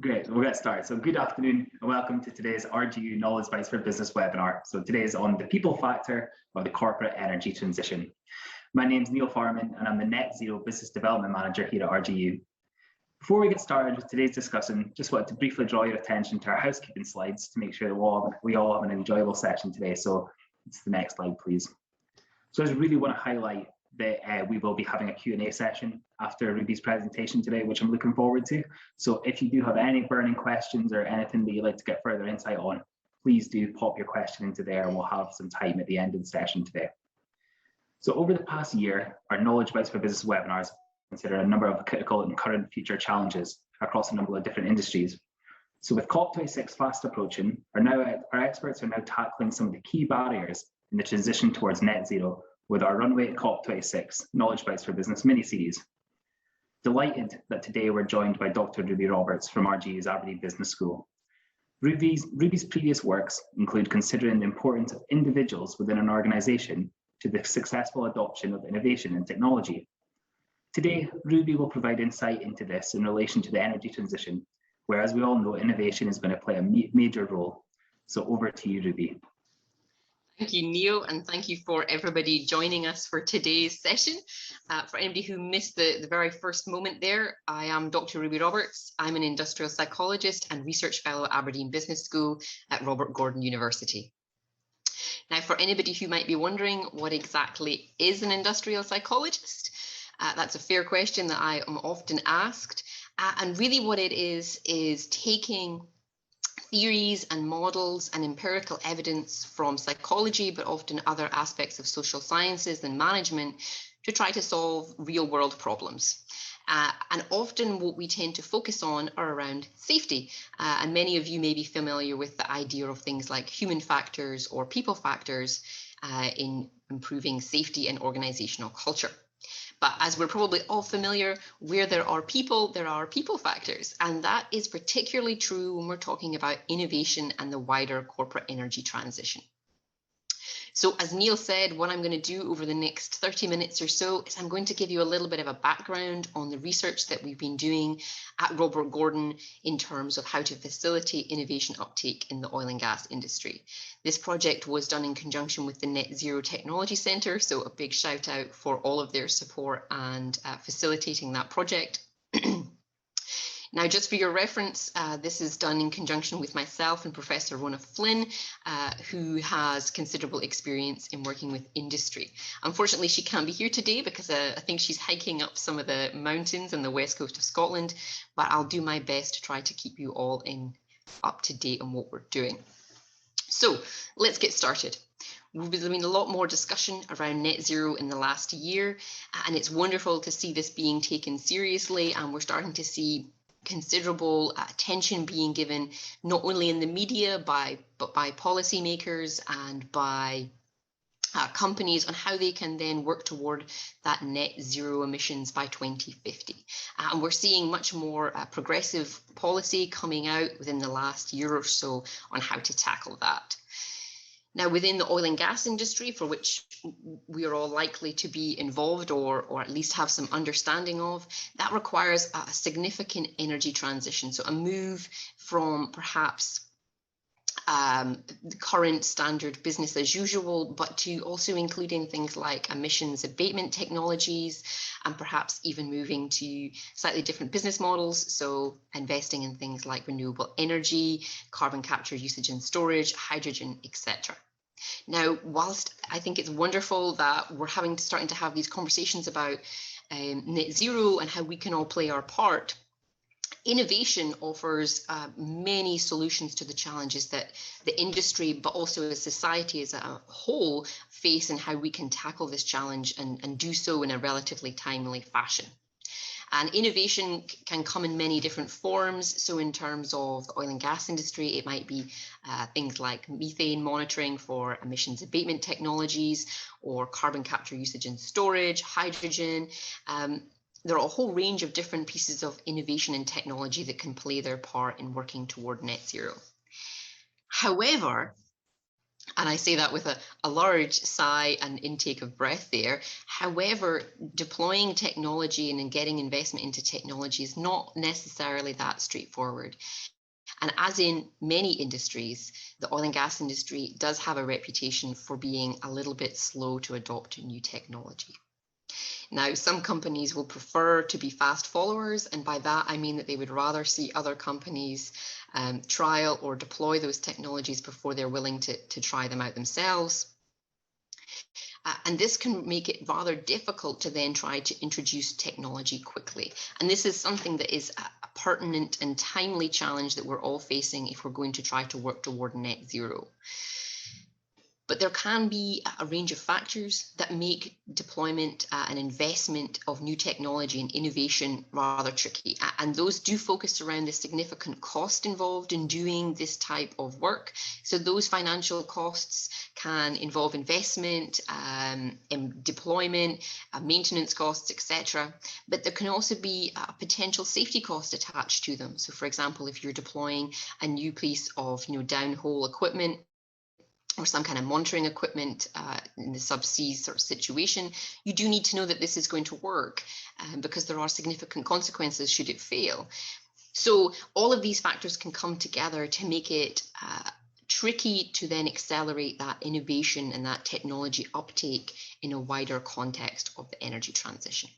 Great, we'll get started. So good afternoon and welcome to today's RGU Knowledge Bites for Business webinar. So today is on the people factor of the corporate energy transition. My name is Neil Farman and I'm the Net Zero Business Development Manager here at RGU. Before we get started with today's discussion, just wanted to briefly draw your attention to our housekeeping slides to make sure that we all have an enjoyable session today. So it's the next slide, please. So I just really want to highlight that we will be having a Q&A session after Ruby's presentation today, which I'm looking forward to. So if you do have any burning questions or anything that you'd like to get further insight on, please do pop your question into there and we'll have some time at the end of the session today. So over the past year, our Knowledge Bites for Business webinars consider a number of critical and current future challenges across a number of different industries. So with COP26 fast approaching, our experts are now tackling some of the key barriers in the transition towards net zero with our Runway at COP26 Knowledge Bites for Business mini-series. Delighted that today we're joined by Dr. Ruby Roberts from RGU's Aberdeen Business School. Ruby's previous works include considering the importance of individuals within an organisation to the successful adoption of innovation and technology. Today, Ruby will provide insight into this in relation to the energy transition, where, as we all know, innovation is going to play a major role. So over to you, Ruby. Thank you, Neil, and thank you for everybody joining us for today's session. For anybody who missed the very first moment there, I am Dr. Ruby Roberts. I'm an industrial psychologist and research fellow at Aberdeen Business School at Robert Gordon University. Now, for anybody who might be wondering what exactly is an industrial psychologist, that's a fair question that I am often asked. And really what it is taking theories and models and empirical evidence from psychology, but often other aspects of social sciences and management to try to solve real world problems. And often what we tend to focus on are around safety. And many of you may be familiar with the idea of things like human factors or people factors in improving safety and organizational culture. But as we're probably all familiar, where there are people factors. And that is particularly true when we're talking about innovation and the wider corporate energy transition. So as Neil said, what I'm going to do over the next 30 minutes or so is I'm going to give you a little bit of a background on the research that we've been doing at Robert Gordon in terms of how to facilitate innovation uptake in the oil and gas industry. This project was done in conjunction with the Net Zero Technology Centre, so a big shout out for all of their support and facilitating that project. Now, just for your reference, this is done in conjunction with myself and Professor Rona Flynn, who has considerable experience in working with industry. Unfortunately, she can't be here today because I think she's hiking up some of the mountains on the west coast of Scotland, but I'll do my best to try to keep you all up to date on what we're doing. So let's get started. We've been doing a lot more discussion around net zero in the last year, and it's wonderful to see this being taken seriously, and we're starting to see considerable attention being given not only in the media but by policymakers and by companies on how they can then work toward that net zero emissions by 2050. And we're seeing much more progressive policy coming out within the last year or so on how to tackle that. Now, within the oil and gas industry, for which we are all likely to be involved or at least have some understanding of, that requires a significant energy transition. So a move from perhaps the current standard business as usual, but to also including things like emissions abatement technologies and perhaps even moving to slightly different business models. So investing in things like renewable energy, carbon capture, usage and storage, hydrogen, etc. Now, whilst I think it's wonderful that we're starting to have these conversations about net zero and how we can all play our part, innovation offers many solutions to the challenges that the industry, but also as society as a whole, face and how we can tackle this challenge and do so in a relatively timely fashion. And innovation can come in many different forms. So in terms of the oil and gas industry, it might be things like methane monitoring for emissions abatement technologies or carbon capture, usage and storage, hydrogen. There are a whole range of different pieces of innovation and technology that can play their part in working toward net zero. However, And I say that with a large sigh and intake of breath there. However, deploying technology and getting investment into technology is not necessarily that straightforward. And as in many industries, the oil and gas industry does have a reputation for being a little bit slow to adopt new technology. Now, some companies will prefer to be fast followers, and by that I mean that they would rather see other companies trial or deploy those technologies before they're willing to try them out themselves. And this can make it rather difficult to then try to introduce technology quickly. And this is something that is a pertinent and timely challenge that we're all facing if we're going to try to work toward net zero. But there can be a range of factors that make deployment and investment of new technology and innovation rather tricky. And those do focus around the significant cost involved in doing this type of work. So those financial costs can involve investment, deployment, maintenance costs, etc. But there can also be a potential safety cost attached to them. So for example, if you're deploying a new piece of downhole equipment, or some kind of monitoring equipment in the subsea sort of situation, you do need to know that this is going to work because there are significant consequences should it fail. So all of these factors can come together to make it tricky to then accelerate that innovation and that technology uptake in a wider context of the energy transition.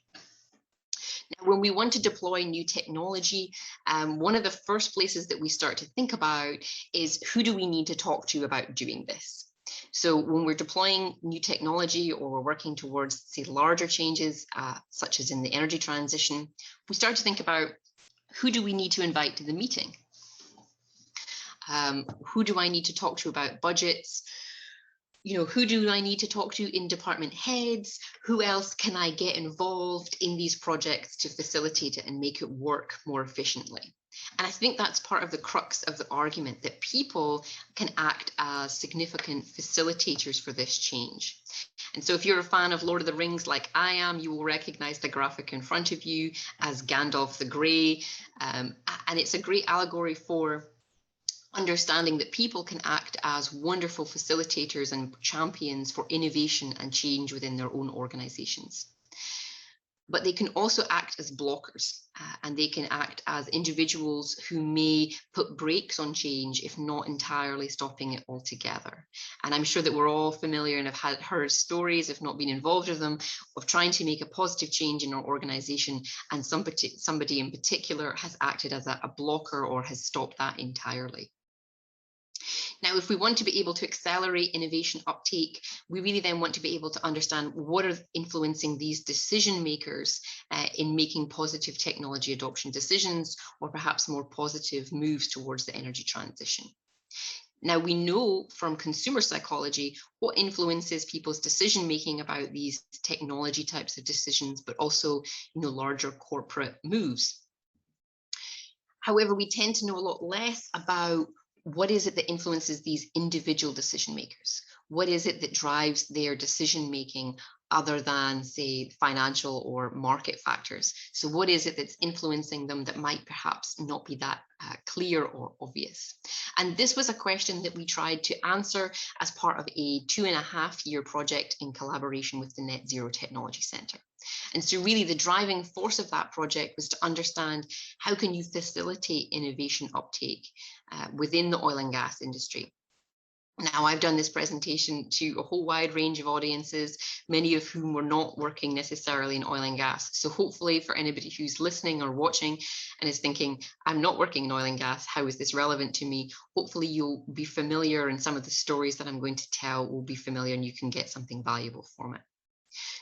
Now, when we want to deploy new technology, one of the first places that we start to think about is who do we need to talk to about doing this? So when we're deploying new technology or we're working towards, say, larger changes, such as in the energy transition, we start to think about who do we need to invite to the meeting? Who do I need to talk to about budgets? Who do I need to talk to in department heads? Who else can I get involved in these projects to facilitate it and make it work more efficiently? And I think that's part of the crux of the argument, that people can act as significant facilitators for this change. And so if you're a fan of Lord of the Rings like I am, you will recognize the graphic in front of you as Gandalf the Grey. And it's a great allegory for understanding that people can act as wonderful facilitators and champions for innovation and change within their own organizations. But they can also act as blockers, and they can act as individuals who may put brakes on change, if not entirely stopping it altogether. And I'm sure that we're all familiar and have heard stories, if not been involved with them, of trying to make a positive change in our organization, and somebody in particular has acted as a blocker or has stopped that entirely. Now, if we want to be able to accelerate innovation uptake, we really then want to be able to understand what are influencing these decision makers in making positive technology adoption decisions, or perhaps more positive moves towards the energy transition. Now, we know from consumer psychology what influences people's decision making about these technology types of decisions, but also larger corporate moves. However, we tend to know a lot less about what is it that influences these individual decision makers? What is it that drives their decision making other than, say, financial or market factors? So what is it that's influencing them that might perhaps not be that clear or obvious? And this was a question that we tried to answer as part of a 2.5-year project in collaboration with the Net Zero Technology Centre. And so really the driving force of that project was to understand how can you facilitate innovation uptake within the oil and gas industry. Now, I've done this presentation to a whole wide range of audiences, many of whom were not working necessarily in oil and gas. So hopefully for anybody who's listening or watching and is thinking, I'm not working in oil and gas, how is this relevant to me? Hopefully you'll be familiar, and some of the stories that I'm going to tell will be familiar, and you can get something valuable from it.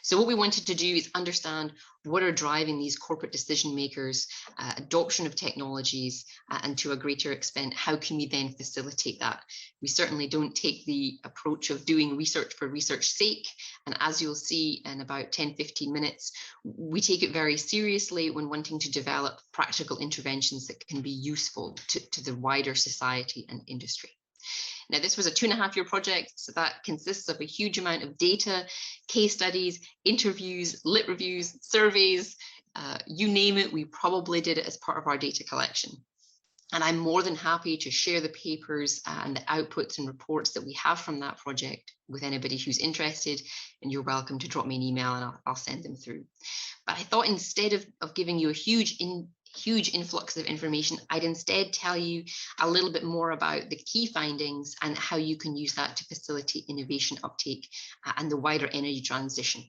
So what we wanted to do is understand what are driving these corporate decision makers, adoption of technologies, and to a greater extent, how can we then facilitate that? We certainly don't take the approach of doing research for research's sake. And as you'll see in about 10-15 minutes, we take it very seriously when wanting to develop practical interventions that can be useful to the wider society and industry. Now, this was a 2.5-year project, so that consists of a huge amount of data, case studies, interviews, lit reviews, surveys, you name it, we probably did it as part of our data collection. And I'm more than happy to share the papers and the outputs and reports that we have from that project with anybody who's interested, and you're welcome to drop me an email and I'll send them through. But I thought instead of giving you a huge influx of information, I'd instead tell you a little bit more about the key findings and how you can use that to facilitate innovation uptake and the wider energy transition.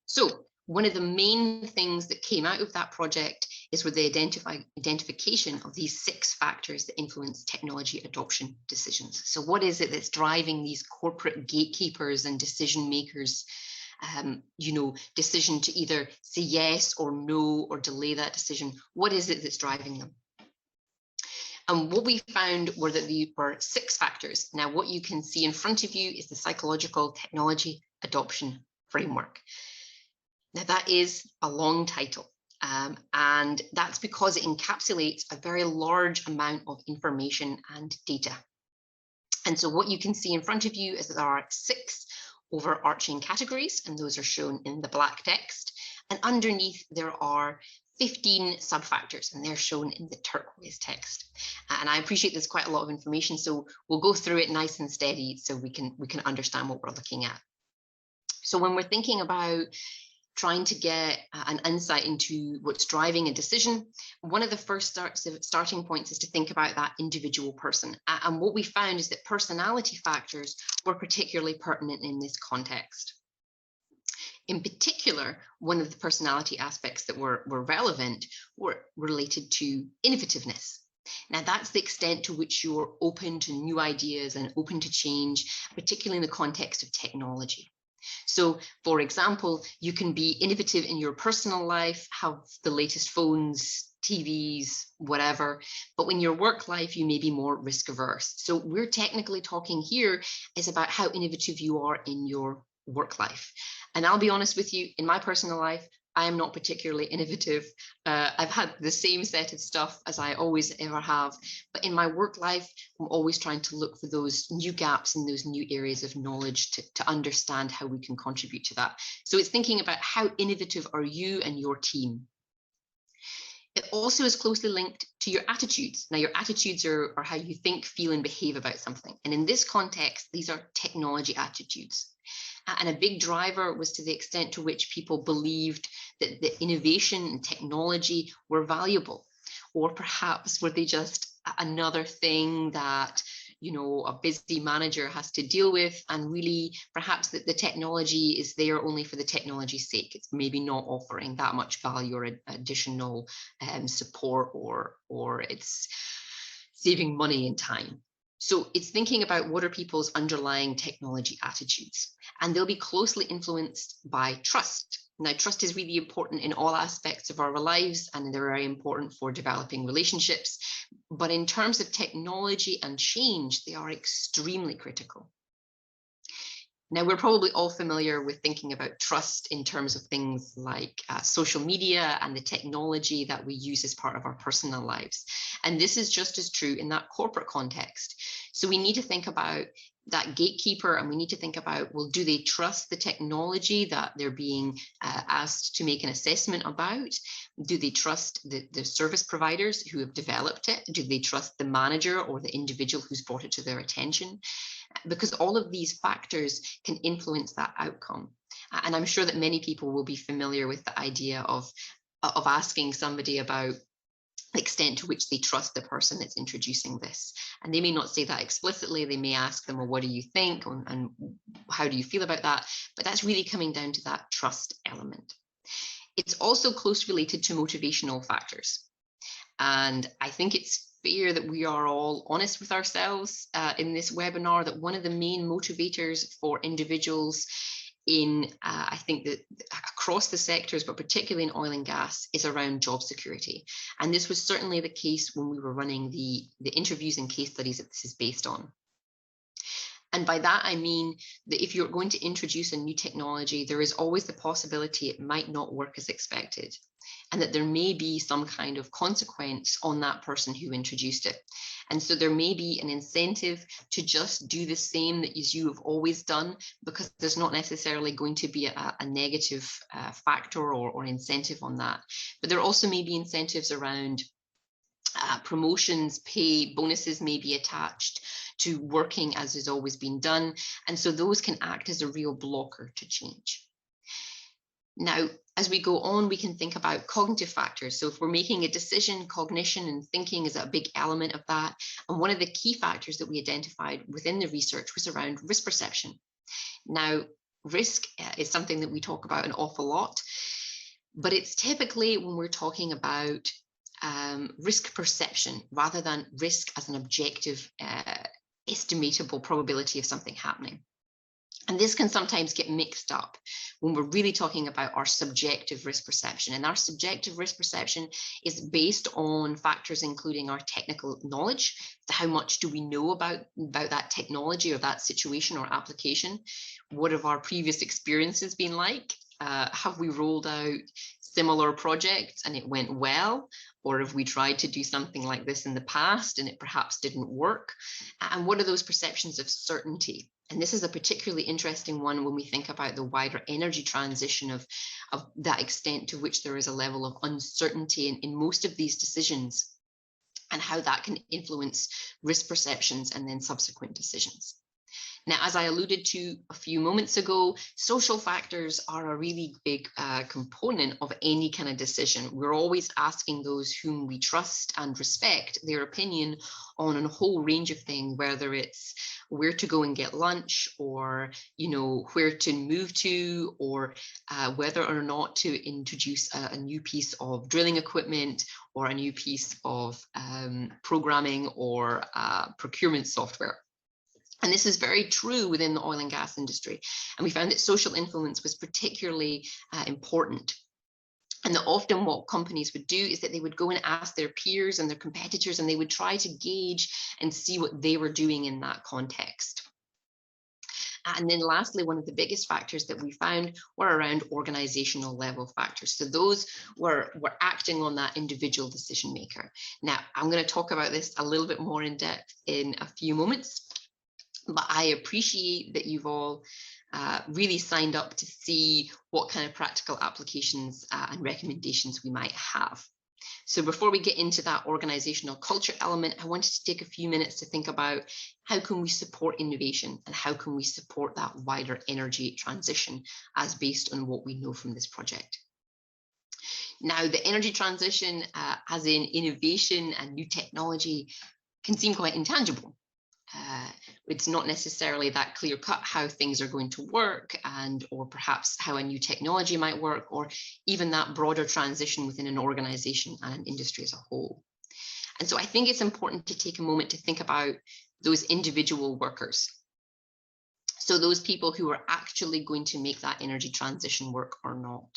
So one of the main things that came out of that project is with the identification of these 6 factors that influence technology adoption decisions. So what is it that's driving these corporate gatekeepers and decision makers, decision to either say yes or no or delay that decision? What is it that's driving them? And what we found were that there were 6 factors. Now, what you can see in front of you is the psychological technology adoption framework. Now, that is a long title, and that's because it encapsulates a very large amount of information and data. And so what you can see in front of you is that there are 6 overarching categories, and those are shown in the black text. And underneath, there are 15 sub-factors, and they're shown in the turquoise text. And I appreciate there's quite a lot of information, so we'll go through it nice and steady so we can understand what we're looking at. So when we're thinking about trying to get an insight into what's driving a decision, one of the first starting points is to think about that individual person. And what we found is that personality factors were particularly pertinent in this context. In particular, one of the personality aspects that were relevant were related to innovativeness. Now, that's the extent to which you're open to new ideas and open to change, particularly in the context of technology. So, for example, you can be innovative in your personal life, have the latest phones, TVs, whatever, but in your work life, you may be more risk averse. So we're technically talking here is about how innovative you are in your work life. And I'll be honest with you, in my personal life, I am not particularly innovative. I've had the same set of stuff as I always ever have, but in my work life, I'm always trying to look for those new gaps in those new areas of knowledge to understand how we can contribute to that. So it's thinking about how innovative are you and your team. It also is closely linked to your attitudes. Now, your attitudes are how you think, feel, and behave about something. And in this context, these are technology attitudes. And a big driver was to the extent to which people believed that the innovation and technology were valuable, or perhaps were they just another thing that, a busy manager has to deal with, and really perhaps that the technology is there only for the technology's sake. It's maybe not offering that much value or additional support, or it's saving money and time. So it's thinking about what are people's underlying technology attitudes, and they'll be closely influenced by trust. Now, trust is really important in all aspects of our lives, and they're very important for developing relationships. But in terms of technology and change, they are extremely critical. Now, we're probably all familiar with thinking about trust in terms of things like social media and the technology that we use as part of our personal lives. And this is just as true in that corporate context. So we need to think about that gatekeeper, and we need to think about, well, do they trust the technology that they're being asked to make an assessment about? Do they trust the service providers who have developed it? Do they trust the manager or the individual who's brought it to their attention? Because all of these factors can influence that outcome. And I'm sure that many people will be familiar with the idea of asking somebody about the extent to which they trust the person that's introducing this. And they may not say that explicitly. They may ask them, well, what do you think? And how do you feel about that? But that's really coming down to that trust element. It's also closely related to motivational factors. And I think it's fair that we are all honest with ourselves in this webinar, that one of the main motivators for individuals in, I think that across the sectors, but particularly in oil and gas, is around job security. And this was certainly the case when we were running the interviews and case studies that this is based on. And by that, I mean that if you're going to introduce a new technology, there is always the possibility it might not work as expected, and that there may be some kind of consequence on that person who introduced it. And so there may be an incentive to just do the same that as you have always done, because there's not necessarily going to be a negative factor or incentive on that. But there also may be incentives around Promotions, pay, bonuses may be attached to working as has always been done. And so those can act as a real blocker to change. Now, as we go on, we can think about cognitive factors. So if we're making a decision, cognition and thinking is a big element of that. And one of the key factors that we identified within the research was around risk perception. Now, risk is something that we talk about an awful lot, but it's typically when we're talking about risk perception rather than risk as an objective, estimatable probability of something happening. And this can sometimes get mixed up when we're really talking about our subjective risk perception. And our subjective risk perception is based on factors including our technical knowledge. So how much do we know about that technology or that situation or application? What have our previous experiences been like? Have we rolled out similar projects and it went well? Or have we tried to do something like this in the past and it perhaps didn't work? And what are those perceptions of certainty? And this is a particularly interesting one when we think about the wider energy transition of that extent to which there is a level of uncertainty in most of these decisions and how that can influence risk perceptions and then subsequent decisions. Now, as I alluded to a few moments ago, social factors are a really big component of any kind of decision. We're always asking those whom we trust and respect their opinion on a whole range of things, whether it's where to go and get lunch, or where to move to, or whether or not to introduce a new piece of drilling equipment or a new piece of programming or procurement software. And this is very true within the oil and gas industry. And we found that social influence was particularly important. And that often what companies would do is that they would go and ask their peers and their competitors, and they would try to gauge and see what they were doing in that context. And then lastly, one of the biggest factors that we found were around organizational level factors. So those were acting on that individual decision maker. Now, I'm going to talk about this a little bit more in depth in a few moments. But I appreciate that you've all really signed up to see what kind of practical applications and recommendations we might have. So before we get into that organizational culture element, I wanted to take a few minutes to think about how can we support innovation and how can we support that wider energy transition as based on what we know from this project. Now, the energy transition, as in innovation and new technology, can seem quite intangible. It's not necessarily that clear cut how things are going to work, or perhaps how a new technology might work, or even that broader transition within an organization and an industry as a whole. And so I think it's important to take a moment to think about those individual workers. So those people who are actually going to make that energy transition work or not.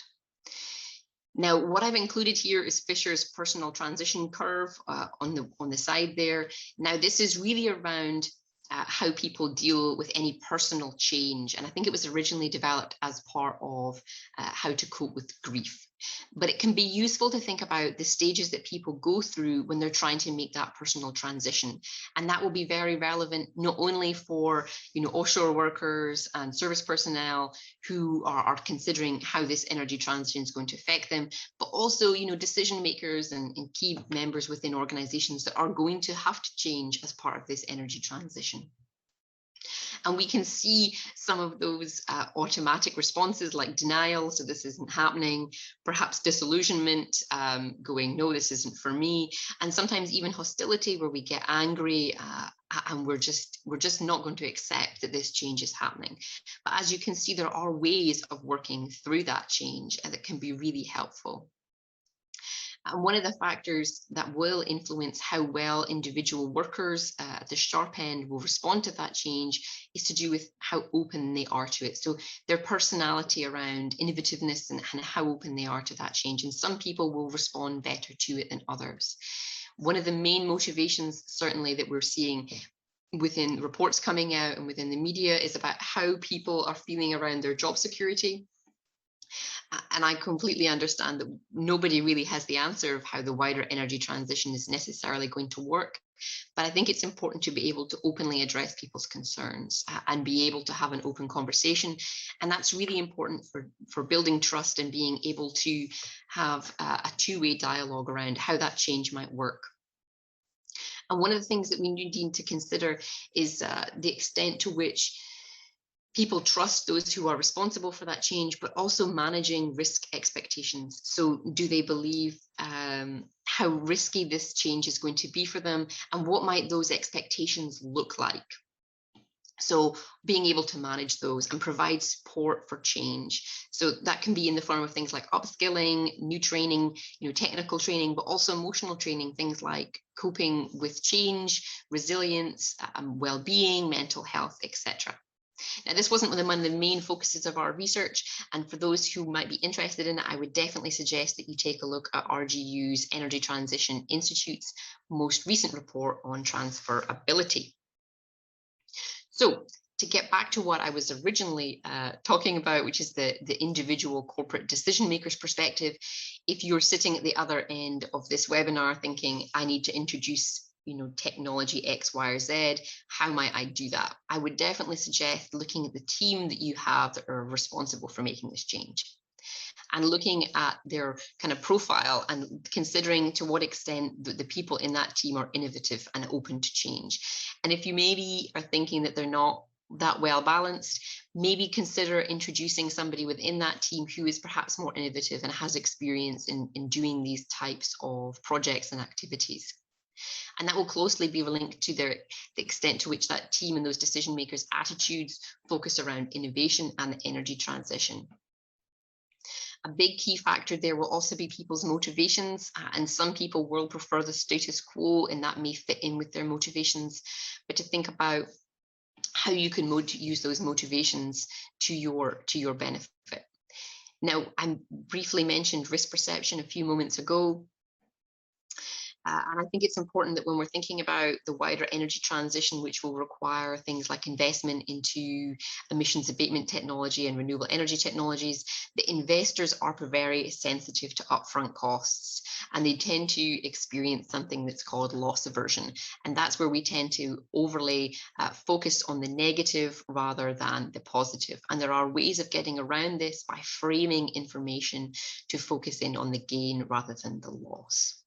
Now, what I've included here is Fisher's personal transition curve on the side there. Now, this is really around how people deal with any personal change. And I think it was originally developed as part of how to cope with grief. But it can be useful to think about the stages that people go through when they're trying to make that personal transition. And that will be very relevant not only for offshore workers and service personnel who are considering how this energy transition is going to affect them, but also decision makers and key members within organizations that are going to have to change as part of this energy transition. And we can see some of those automatic responses like denial, so this isn't happening, perhaps disillusionment, going, no, this isn't for me, and sometimes even hostility where we get angry and we're just not going to accept that this change is happening. But as you can see, there are ways of working through that change that can be really helpful. And one of the factors that will influence how well individual workers at the sharp end will respond to that change is to do with how open they are to it. So their personality around innovativeness and how open they are to that change. And some people will respond better to it than others. One of the main motivations, certainly, that we're seeing within reports coming out and within the media is about how people are feeling around their job security. And I completely understand that nobody really has the answer of how the wider energy transition is necessarily going to work. But I think it's important to be able to openly address people's concerns and be able to have an open conversation. And that's really important for building trust and being able to have a two-way dialogue around how that change might work. And one of the things that we need to consider is the extent to which people trust those who are responsible for that change, but also managing risk expectations. So do they believe how risky this change is going to be for them, and what might those expectations look like? So being able to manage those and provide support for change. So that can be in the form of things like upskilling, new training, technical training, but also emotional training, things like coping with change, resilience, well-being, mental health, etc. Now, this wasn't one of the main focuses of our research, and for those who might be interested in it, I would definitely suggest that you take a look at RGU's Energy Transition Institute's most recent report on transferability. So to get back to what I was originally talking about, which is the individual corporate decision maker's perspective, if you're sitting at the other end of this webinar thinking, I need to introduce technology X, Y, or Z, how might I do that? I would definitely suggest looking at the team that you have that are responsible for making this change, and looking at their kind of profile and considering to what extent the people in that team are innovative and open to change. And if you maybe are thinking that they're not that well balanced, maybe consider introducing somebody within that team who is perhaps more innovative and has experience in doing these types of projects and activities. And that will closely be linked to the extent to which that team and those decision makers' attitudes focus around innovation and the energy transition. A big key factor there will also be people's motivations, and some people will prefer the status quo, and that may fit in with their motivations. But to think about how you can use those motivations to your benefit. Now, I briefly mentioned risk perception a few moments ago. And I think it's important that when we're thinking about the wider energy transition, which will require things like investment into emissions abatement technology and renewable energy technologies, the investors are very sensitive to upfront costs, and they tend to experience something that's called loss aversion. And that's where we tend to overlay focus on the negative rather than the positive. And there are ways of getting around this by framing information to focus in on the gain rather than the loss.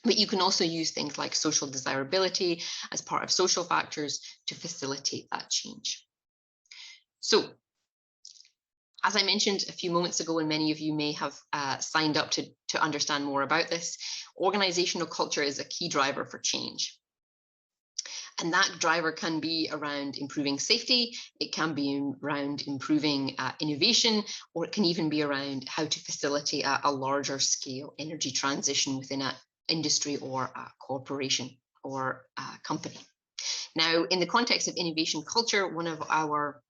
But you can also use things like social desirability as part of social factors to facilitate that change. So, as I mentioned a few moments ago, and many of you may have signed up to understand more about this, organizational culture is a key driver for change. And that driver can be around improving safety, it can be around improving innovation, or it can even be around how to facilitate a larger scale energy transition within an industry or a corporation or a company. Now, in the context of innovation culture, one of our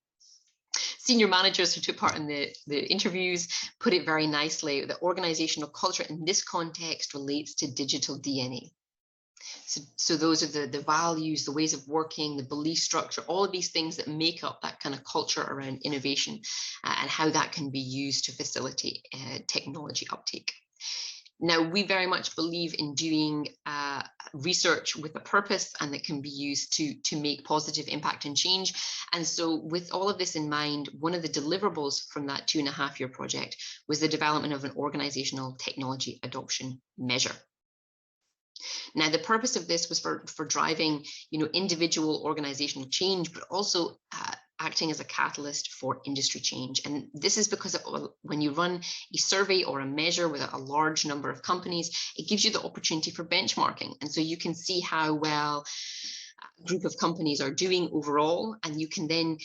senior managers who took part in the interviews put it very nicely that organizational culture in this context relates to digital DNA. So those are the values, the ways of working, the belief structure, all of these things that make up that kind of culture around innovation and how that can be used to facilitate technology uptake. Now, we very much believe in doing research with a purpose, and that can be used to make positive impact and change. And so with all of this in mind, one of the deliverables from that 2.5-year project was the development of an organizational technology adoption measure. Now, the purpose of this was for driving, individual organizational change, but also acting as a catalyst for industry change. And this is because when you run a survey or a measure with a large number of companies, it gives you the opportunity for benchmarking. And so you can see how well a group of companies are doing overall, and you can then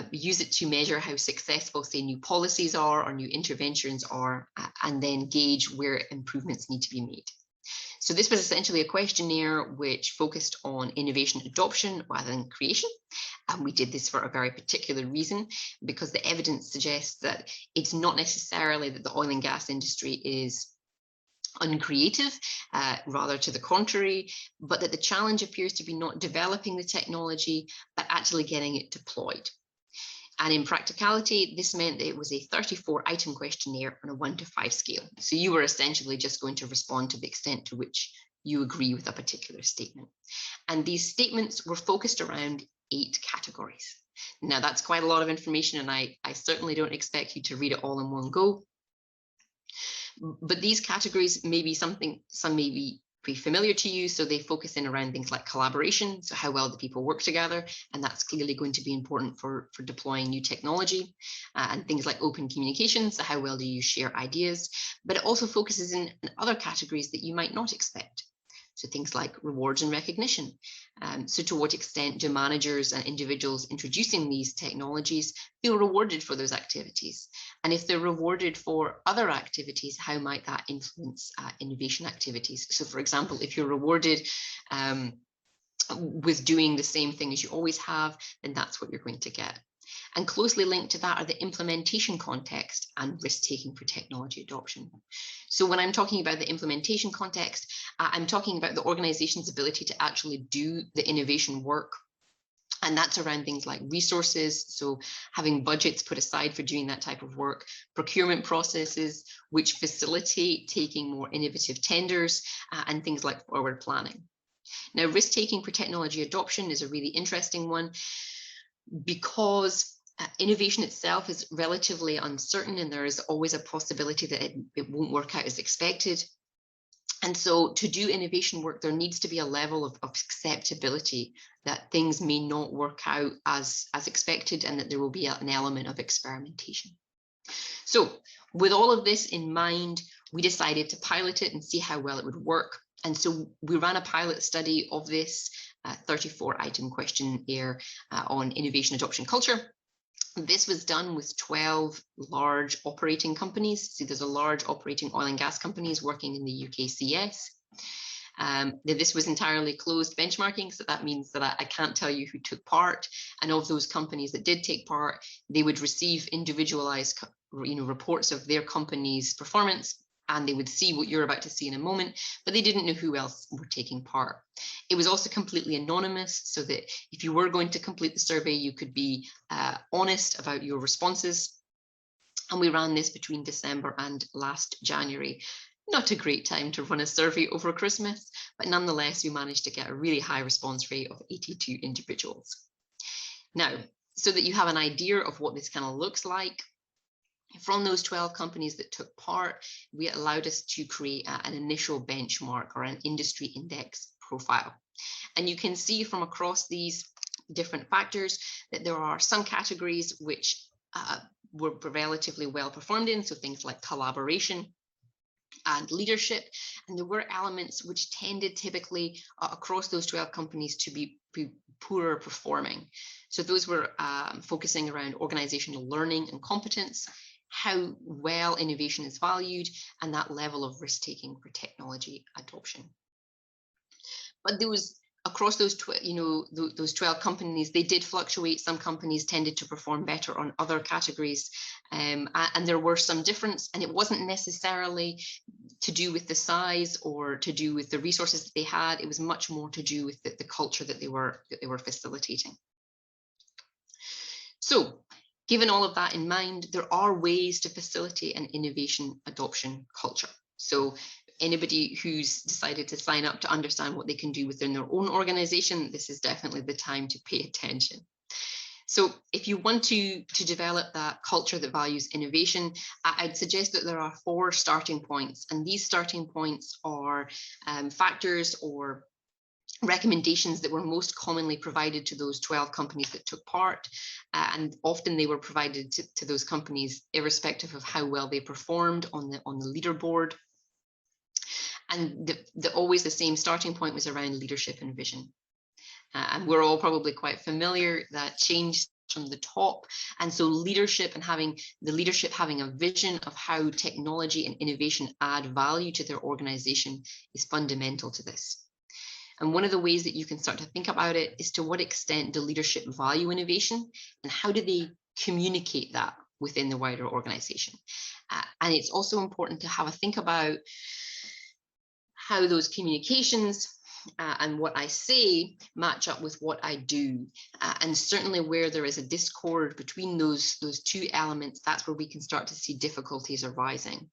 use it to measure how successful, say, new policies are or new interventions are, and then gauge where improvements need to be made. So this was essentially a questionnaire which focused on innovation adoption rather than creation. And we did this for a very particular reason, because the evidence suggests that it's not necessarily that the oil and gas industry is uncreative, rather to the contrary, but that the challenge appears to be not developing the technology, but actually getting it deployed. And in practicality, this meant that it was a 34-item questionnaire on a 1 to 5 scale. So you were essentially just going to respond to the extent to which you agree with a particular statement. And these statements were focused around 8 categories. Now, that's quite a lot of information, and I certainly don't expect you to read it all in one go. But these categories may be some may be pretty familiar to you. So they focus in around things like collaboration, so how well do people work together, and that's clearly going to be important for deploying new technology, and things like open communication, so how well do you share ideas. But it also focuses in other categories that you might not expect. So things like rewards and recognition. So to what extent do managers and individuals introducing these technologies feel rewarded for those activities? And if they're rewarded for other activities, how might that influence innovation activities? So for example, if you're rewarded with doing the same thing as you always have, then that's what you're going to get. And closely linked to that are the implementation context and risk-taking for technology adoption. So when I'm talking about the implementation context, I'm talking about the organization's ability to actually do the innovation work. And that's around things like resources, so having budgets put aside for doing that type of work, procurement processes which facilitate taking more innovative tenders, and things like forward planning. Now, risk-taking for technology adoption is a really interesting one because innovation itself is relatively uncertain, and there is always a possibility that it won't work out as expected. And so to do innovation work, there needs to be a level of acceptability that things may not work out as expected, and that there will be an element of experimentation. So with all of this in mind, we decided to pilot it and see how well it would work. And so we ran a pilot study of this 34-item questionnaire on innovation adoption culture. This was done with 12 large operating companies. So there's a large operating oil and gas companies working in the UKCS. This was entirely closed benchmarking, so that means that I can't tell you who took part. And of those companies that did take part, they would receive individualized reports of their company's performance, and they would see what you're about to see in a moment, but they didn't know who else were taking part. It was also completely anonymous, so that if you were going to complete the survey, you could be honest about your responses. And we ran this between December and last January. Not a great time to run a survey over Christmas, but nonetheless, we managed to get a really high response rate of 82 individuals. Now, so that you have an idea of what this kind of looks like, from those 12 companies that took part, we allowed us to create an initial benchmark or an industry index profile. And you can see from across these different factors that there are some categories which were relatively well performed in, so things like collaboration and leadership. And there were elements which tended typically across those 12 companies to be poorer performing. So those were focusing around organizational learning and competence, how well innovation is valued, and that level of risk-taking for technology adoption. But there was, across those 12 companies, they did fluctuate. Some companies tended to perform better on other categories, and there were some difference, and it wasn't necessarily to do with the size or to do with the resources that they had. It was much more to do with the culture that they were facilitating. So, given all of that in mind, there are ways to facilitate an innovation adoption culture. So anybody who's decided to sign up to understand what they can do within their own organization, this is definitely the time to pay attention. So if you want to develop that culture that values innovation, I'd suggest that there are 4 starting points. And these starting points are factors or recommendations that were most commonly provided to those 12 companies that took part, and often they were provided to those companies irrespective of how well they performed on the leaderboard. And always the same starting point was around leadership and vision. And we're all probably quite familiar that change from the top, and so leadership and having a vision of how technology and innovation add value to their organization is fundamental to this. And one of the ways that you can start to think about it is to what extent do leadership value innovation, and how do they communicate that within the wider organization? And it's also important to have a think about how those communications and what I say match up with what I do. And certainly where there is a discord between those 2 elements, that's where we can start to see difficulties arising.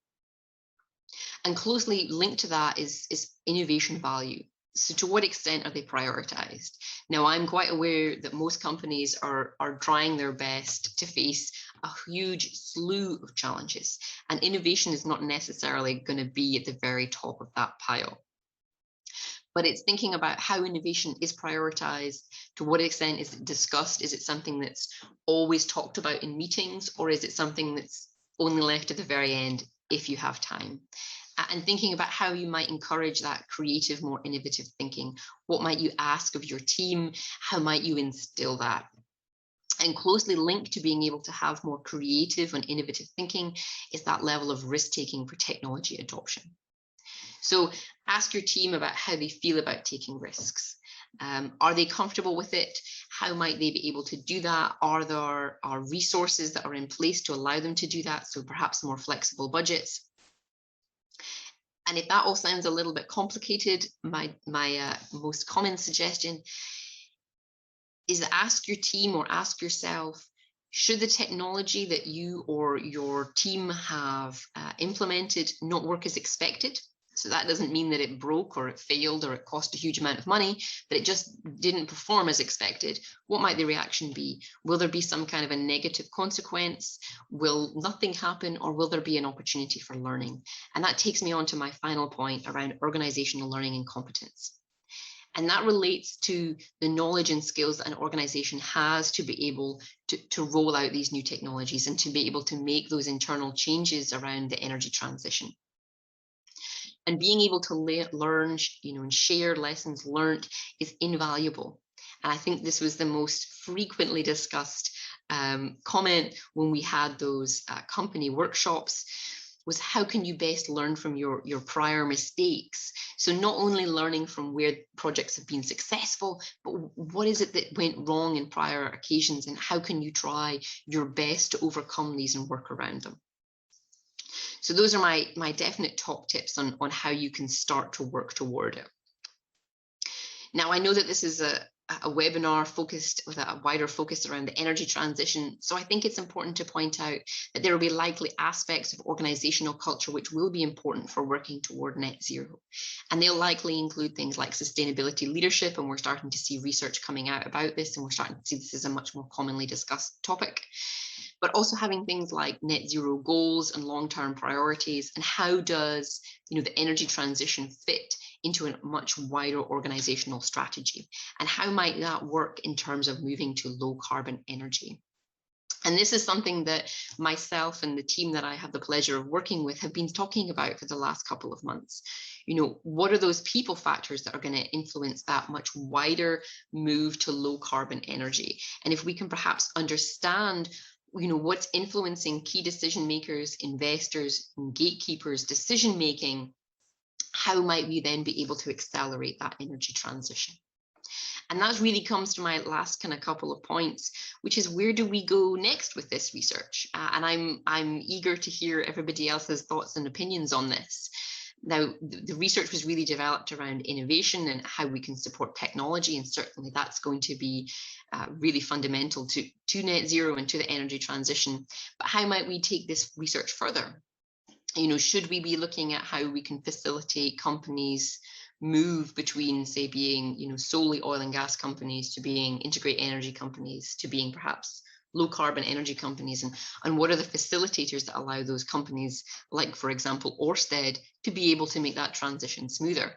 And closely linked to that is innovation value. So to what extent are they prioritized? Now, I'm quite aware that most companies are trying their best to face a huge slew of challenges, and innovation is not necessarily going to be at the very top of that pile. but it's thinking about how innovation is prioritized, to what extent is it discussed, is it something that's always talked about in meetings, or is it something that's only left at the very end if you have time? And thinking about how you might encourage that creative, more innovative thinking. What might you ask of your team? How might you instill that? And closely linked to being able to have more creative and innovative thinking is that level of risk-taking for technology adoption. So ask your team about how they feel about taking risks. Are they comfortable with it? How might they be able to do that? Are there resources that are in place to allow them to do that? So perhaps more flexible budgets. And if that all sounds a little bit complicated, my most common suggestion is to ask your team or ask yourself, should the technology that you or your team have implemented not work as expected? So that doesn't mean that it broke or it failed or it cost a huge amount of money, but it just didn't perform as expected. What might the reaction be? Will there be some kind of a negative consequence? Will nothing happen, or will there be an opportunity for learning? And that takes me on to my final point around organizational learning and competence. And that relates to the knowledge and skills that an organization has to be able to roll out these new technologies and to be able to make those internal changes around the energy transition. And being able to learn, and share lessons learned is invaluable. And I think this was the most frequently discussed comment when we had those company workshops, was how can you best learn from your prior mistakes? So not only learning from where projects have been successful, but what is it that went wrong in prior occasions, and how can you try your best to overcome these and work around them? So those are my definite top tips on how you can start to work toward it. Now, I know that this is a webinar focused with a wider focus around the energy transition. So I think it's important to point out that there will be likely aspects of organizational culture which will be important for working toward net zero. And they'll likely include things like sustainability leadership, and we're starting to see research coming out about this, and we're starting to see this as a much more commonly discussed topic. But also having things like net zero goals and long-term priorities, and how does the energy transition fit into a much wider organizational strategy, and how might that work in terms of moving to low carbon energy. And this is something that myself and the team that I have the pleasure of working with have been talking about for the last couple of months. What are those people factors that are going to influence that much wider move to low carbon energy? And if we can perhaps understand what's influencing key decision makers, investors, and gatekeepers' decision making, how might we then be able to accelerate that energy transition? And that really comes to my last kind of couple of points, which is, where do we go next with this research? And I'm eager to hear everybody else's thoughts and opinions on this. Now, the research was really developed around innovation and how we can support technology, and certainly that's going to be really fundamental to net zero and to the energy transition. But how might we take this research further? Should we be looking at how we can facilitate companies move between, say, being solely oil and gas companies to being integrated energy companies to being perhaps low carbon energy companies, and what are the facilitators that allow those companies, like for example Ørsted, to be able to make that transition smoother?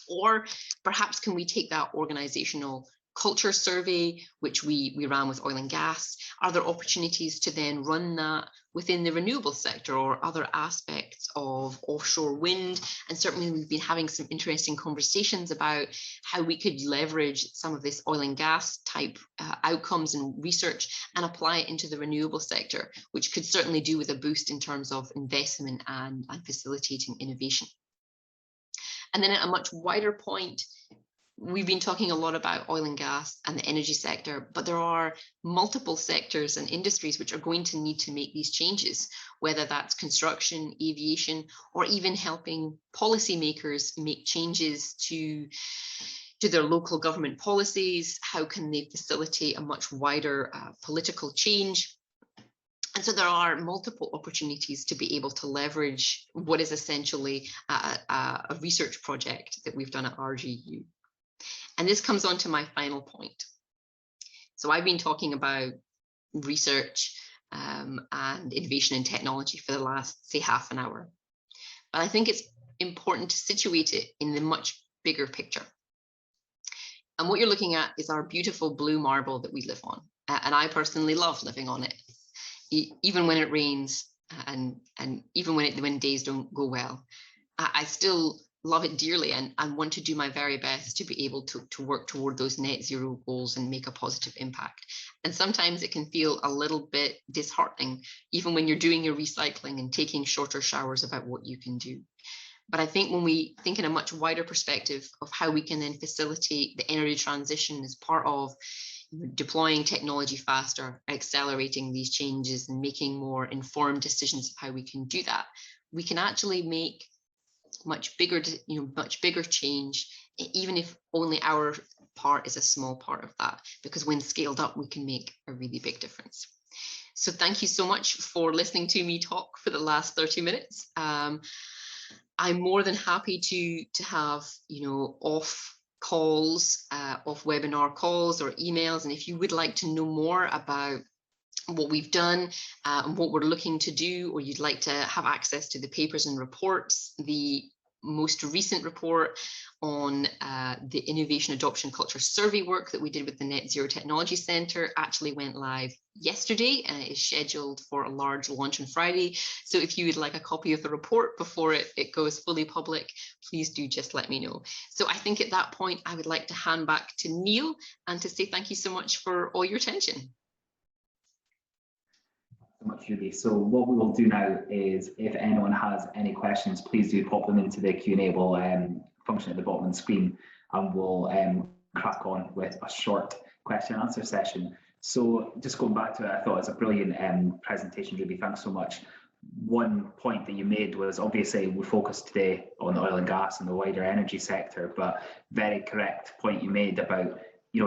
Or perhaps can we take that organizational culture survey, which we ran with oil and gas? Are there opportunities to then run that within the renewable sector or other aspects of offshore wind? And certainly we've been having some interesting conversations about how we could leverage some of this oil and gas type outcomes and research and apply it into the renewable sector, which could certainly do with a boost in terms of investment and facilitating innovation. And then at a much wider point, we've been talking a lot about oil and gas and the energy sector, but there are multiple sectors and industries which are going to need to make these changes, whether that's construction, aviation, or even helping policymakers make changes to their local government policies. How can they facilitate a much wider political change? And so there are multiple opportunities to be able to leverage what is essentially a research project that we've done at RGU. And this comes on to my final point. So I've been talking about research and innovation and technology for the last, say, half an hour. But I think it's important to situate it in the much bigger picture. And what you're looking at is our beautiful blue marble that we live on. And I personally love living on it, even when it rains and even when days don't go well. I still love it dearly and want to do my very best to be able to work toward those net zero goals and make a positive impact. And sometimes it can feel a little bit disheartening, even when you're doing your recycling and taking shorter showers about what you can do. But I think when we think in a much wider perspective of how we can then facilitate the energy transition as part of deploying technology faster, accelerating these changes and making more informed decisions of how we can do that, we can actually make much bigger change, even if only our part is a small part of that, because when scaled up, we can make a really big difference. So thank you so much for listening to me talk for the last 30 minutes. I'm more than happy to have, off calls, off webinar calls or emails. And if you would like to know more about what we've done and what we're looking to do, or you'd like to have access to the papers and reports, the most recent report on the innovation adoption culture survey work that we did with the Net Zero Technology Centre actually went live yesterday and it is scheduled for a large launch on Friday. So if you would like a copy of the report before it goes fully public, please do just let me know. So I think at that point, I would like to hand back to Neil and to say thank you so much for all your attention. So much, Julie. So what we will do now is, if anyone has any questions, please do pop them into the Q&A function at the bottom of the screen, and we'll crack on with a short question and answer session. So just going back to it, I thought it's a brilliant presentation, Julie. Thanks so much. One point that you made was, obviously we focused today on oil and gas and the wider energy sector, but very correct point you made about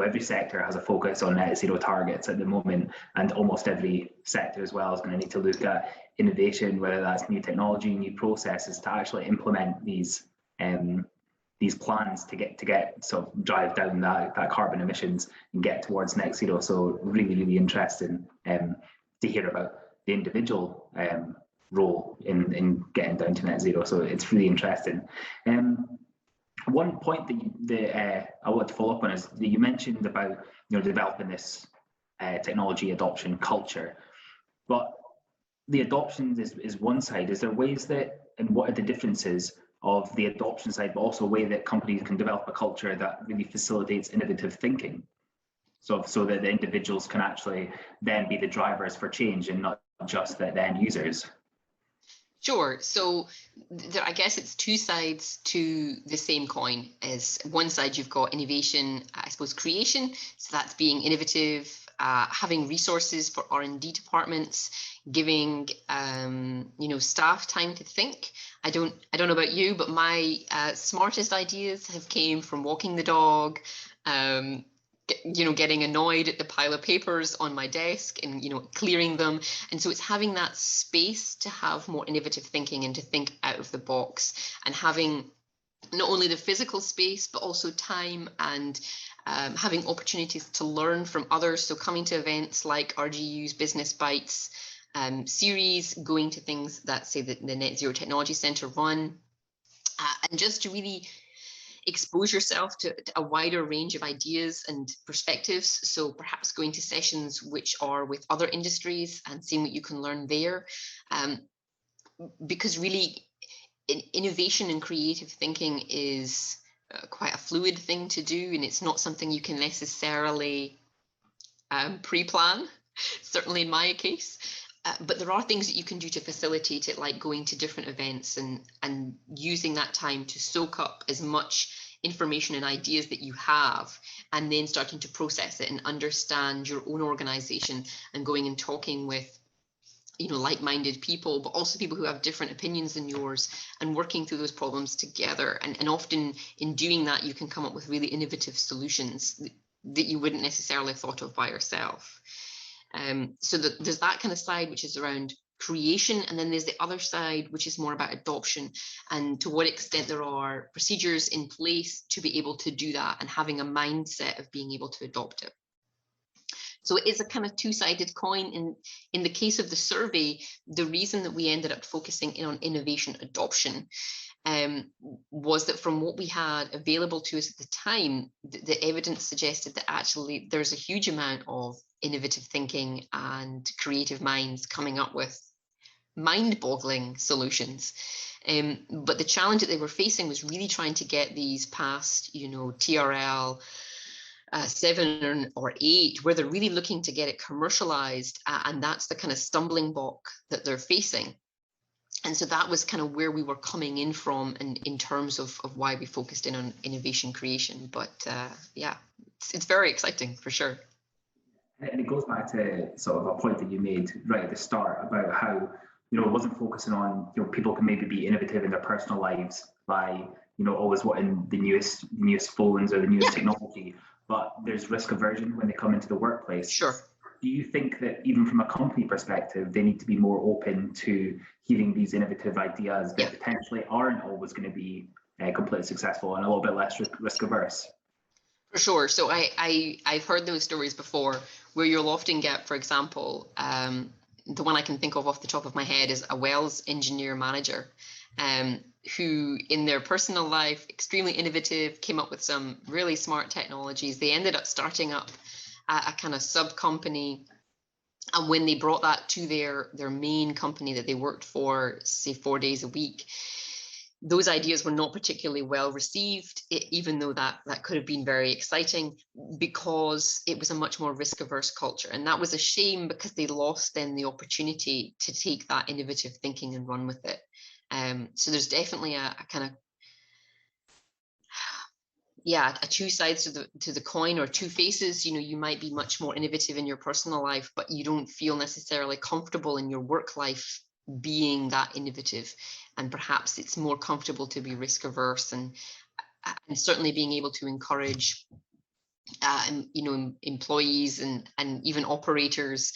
every sector has a focus on net zero targets at the moment, and almost every sector as well is going to need to look at innovation, whether that's new technology, new processes, to actually implement these plans to get sort of drive down that carbon emissions and get towards net zero. So really, really interesting to hear about the individual role in getting down to net zero. So it's really interesting. One point that I want to follow up on is that you mentioned about developing this technology adoption culture, but the adoption is one side. Is there ways that, and what are the differences of the adoption side, but also a way that companies can develop a culture that really facilitates innovative thinking, so that the individuals can actually then be the drivers for change and not just the end users? Sure. So I guess it's two sides to the same coin. As one side, you've got innovation, I suppose, creation. So that's being innovative, having resources for R&D departments, giving staff time to think. I don't know about you, but my smartest ideas have came from walking the dog, getting annoyed at the pile of papers on my desk and, clearing them. And so it's having that space to have more innovative thinking and to think out of the box, and having not only the physical space, but also time and having opportunities to learn from others. So coming to events like RGU's Business Bites series, going to things that, say, the Net Zero Technology Centre run, and just to really expose yourself to a wider range of ideas and perspectives. So perhaps going to sessions which are with other industries and seeing what you can learn there. Because really, innovation and creative thinking is quite a fluid thing to do, and it's not something you can necessarily pre-plan, certainly in my case. But there are things that you can do to facilitate it, like going to different events and using that time to soak up as much information and ideas that you have, and then starting to process it and understand your own organization, and going and talking with like-minded people, but also people who have different opinions than yours, and working through those problems together. And often in doing that, you can come up with really innovative solutions that you wouldn't necessarily have thought of by yourself. So there's that kind of side, which is around creation, and then there's the other side, which is more about adoption, and to what extent there are procedures in place to be able to do that, and having a mindset of being able to adopt it. So it is a kind of two-sided coin. In the case of the survey, the reason that we ended up focusing in on innovation adoption was that from what we had available to us at the time, the evidence suggested that actually there's a huge amount of innovative thinking and creative minds coming up with mind-boggling solutions. But the challenge that they were facing was really trying to get these past, TRL 7 or 8, where they're really looking to get it commercialized, and that's the kind of stumbling block that they're facing. And so that was kind of where we were coming in from, and in terms of why we focused in on innovation creation. But yeah, it's very exciting for sure. And it goes back to sort of a point that you made right at the start about how, it wasn't focusing on, people can maybe be innovative in their personal lives by, always wanting the newest phones or the newest technology, but there's risk aversion when they come into the workplace. Sure. Do you think that even from a company perspective, they need to be more open to hearing these innovative ideas that potentially aren't always going to be completely successful and a little bit less risk averse? For sure. So I've heard those stories before where you'll often get, for example, the one I can think of off the top of my head is a Wells engineer manager who in their personal life, extremely innovative, came up with some really smart technologies. They ended up starting up a kind of sub company. And when they brought that to their main company that they worked for, say 4 days a week, those ideas were not particularly well received, even though that could have been very exciting, because it was a much more risk averse culture. And that was a shame, because they lost then the opportunity to take that innovative thinking and run with it. So there's definitely a kind of, a two sides to the coin, or two faces. You might be much more innovative in your personal life, but you don't feel necessarily comfortable in your work life being that innovative, and perhaps it's more comfortable to be risk averse, and certainly being able to encourage employees and even operators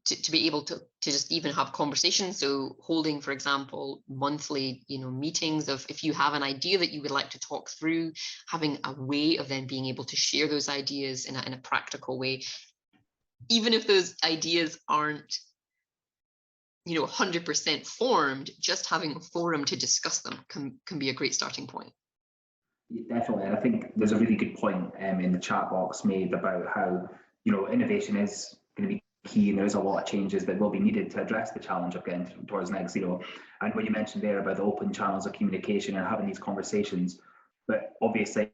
to be able to just even have conversations. So holding, for example, monthly meetings of, if you have an idea that you would like to talk through, having a way of then being able to share those ideas in a practical way, even if those ideas aren't 100% formed, just having a forum to discuss them can be a great starting point. Definitely, and I think there's a really good point in the chat box made about how innovation is going to be key, and there's a lot of changes that will be needed to address the challenge of getting towards net zero. And what you mentioned there about the open channels of communication and having these conversations, but obviously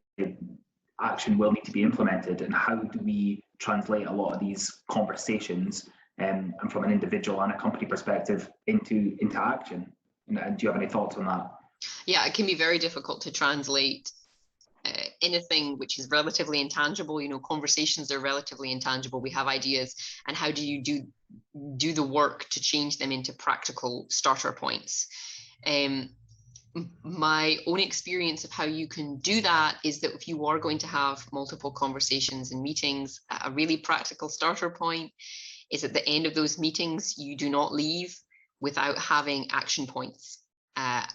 action will need to be implemented. And how do we translate a lot of these conversations and from an individual and a company perspective into action? And do you have any thoughts on that? Yeah, it can be very difficult to translate anything which is relatively intangible. Conversations are relatively intangible. We have ideas, and how do you do the work to change them into practical starter points? My own experience of how you can do that is that if you are going to have multiple conversations and meetings, a really practical starter point is at the end of those meetings, you do not leave without having action points.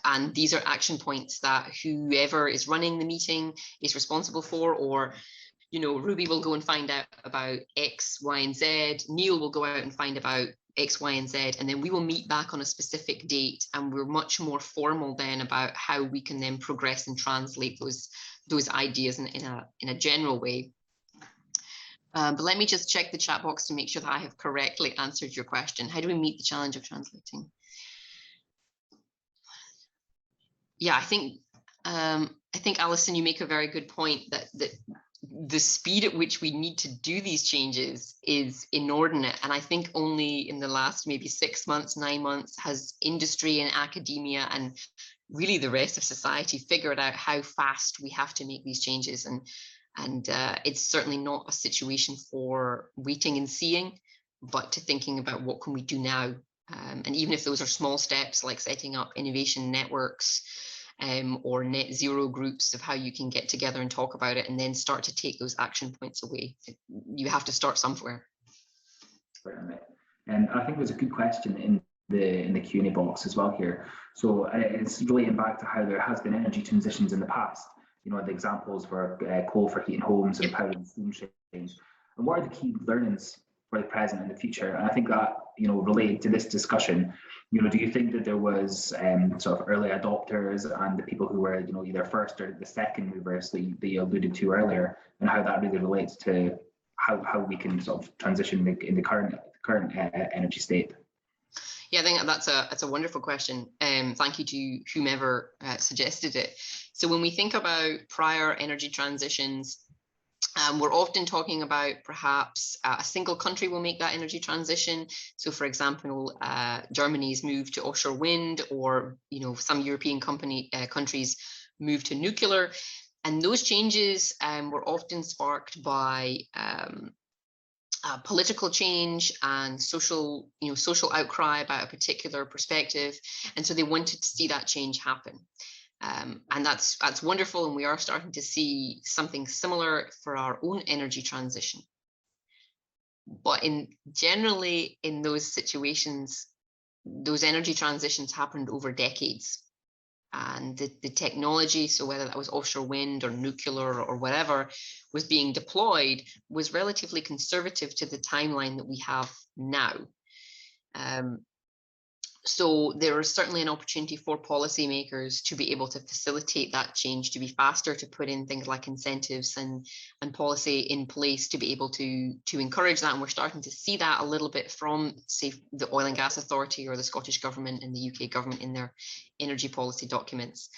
And these are action points that whoever is running the meeting is responsible for, or, Ruby will go and find out about X, Y, and Z. Neil will go out and find about X, Y, and Z, and then we will meet back on a specific date, and we're much more formal then about how we can then progress and translate those ideas in a general way. But let me just check the chat box to make sure that I have correctly answered your question. How do we meet the challenge of translating? Yeah, I think Alison, you make a very good point that the speed at which we need to do these changes is inordinate. And I think only in the last maybe 6 months, 9 months, has industry and academia and really the rest of society figured out how fast we have to make these changes. And it's certainly not a situation for waiting and seeing, but to thinking about what can we do now. And even if those are small steps, like setting up innovation networks or net zero groups of how you can get together and talk about it, and then start to take those action points away. You have to start somewhere. And I think there's a good question in the Q&A box as well here. So it's relating back to how there has been energy transitions in the past. The examples were coal for heating homes and power and steam trains. And what are the key learnings for the present and the future? And I think that, related to this discussion, do you think that there was sort of early adopters and the people who were, either first or the second movers that you alluded to earlier, and how that really relates to how we can sort of transition in the current energy state? Yeah, I think that's a wonderful question. Thank you to whomever suggested it. So when we think about prior energy transitions, we're often talking about perhaps a single country will make that energy transition. So, for example, Germany's move to offshore wind, or some European countries move to nuclear, and those changes were often sparked by political change and social outcry about a particular perspective, and so they wanted to see that change happen. And that's wonderful, and we are starting to see something similar for our own energy transition. But generally in those situations, those energy transitions happened over decades, and the technology, so whether that was offshore wind or nuclear or whatever was being deployed, was relatively conservative to the timeline that we have now. So there is certainly an opportunity for policymakers to be able to facilitate that change, to be faster, to put in things like incentives and policy in place to be able to encourage that. And we're starting to see that a little bit from, say, the Oil and Gas Authority or the Scottish Government and the UK Government in their energy policy documents.